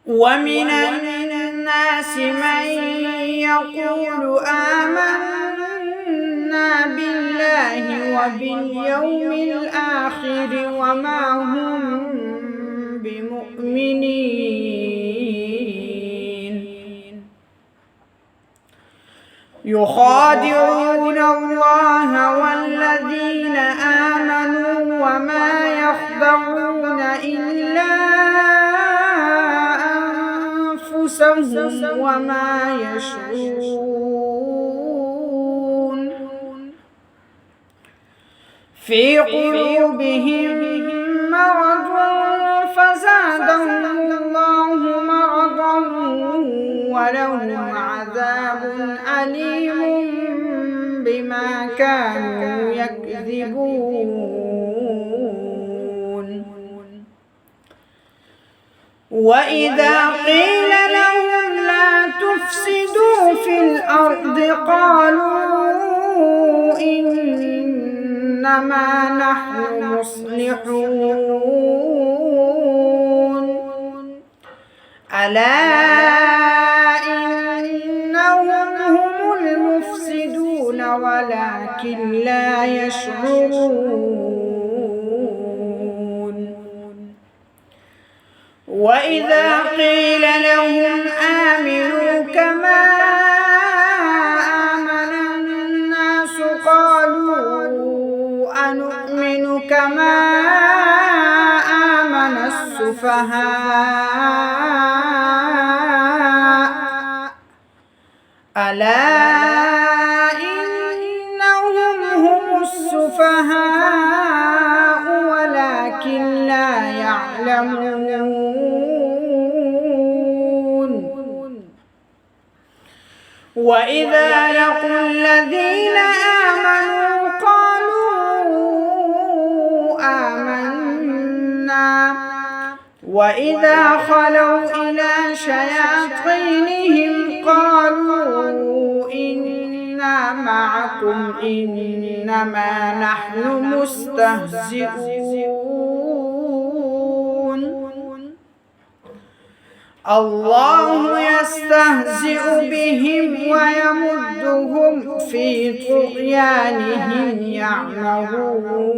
ومن الناس من يقول آمنا بالله وباليوم الآخر وما هم بمؤمنين يخادعون الله والذين آمنوا وما يخدعون إلا أنفسهم وما يشعرون في قلوبهم مرض فزادهم الله مرضا ولهم عذاب أليم بما كانوا يكذبون وإذا قيل لهم لا تفسدوا في الأرض قالوا إنما نحن مصلحون ألا إنهم هم المفسدون ولكن لا يشعرون وإذا قيل لهم آمنوا كما آمن الناس قالوا أنؤمن كما آمن السفهاء ألا إنهم هم السفهاء ولكن لا يعلمون وإذا لقوا الذين آمنوا قالوا آمنا وإذا خلوا إلى شياطينهم قالوا إنا معكم إنما نحن مستهزئون الله يستهزئ بهم ويمدهم في طغيانهم يعمهون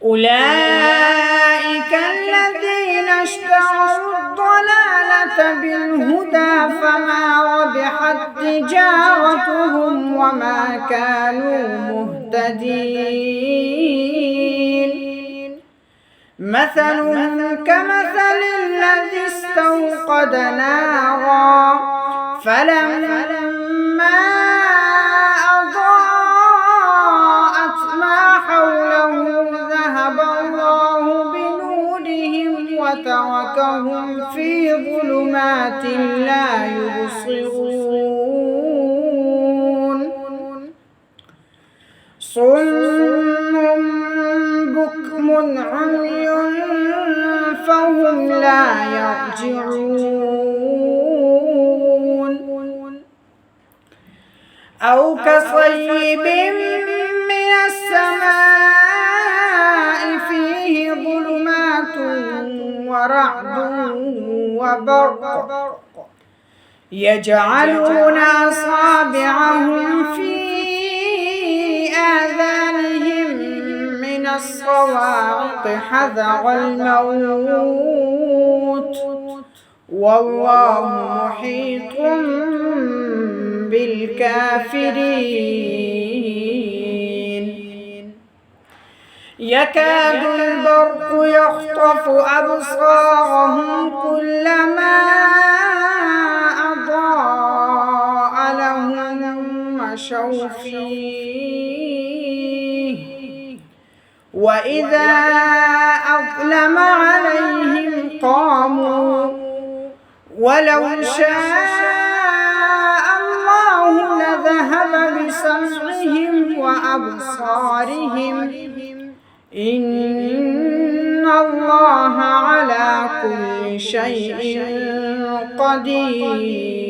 أولئك الذين اشتروا الضلالة بالهدى فما ربحت تجارتهم وما كانوا مهتدين مثلهم كمثل الذي استوقد نارا فلما أضاءت ما حوله ذهب الله بنورهم وتركهم في ظلمات لا يبصرون صم بكم عمي فهم لا يرجعون أو كصيب من السماء فيه ظلمات ورعد وبرق يجعلون أصابعهم في آذانهم من الصواعق حذر الموت والله محيط بالكافرين يكاد البرق يخطف أبصارهم كلما أضاء لهم مشوا فيه وإذا أظلم عليهم قاموا ولو شاء الله لذهب بسمعهم وأبصارهم إن الله على كل شيء قدير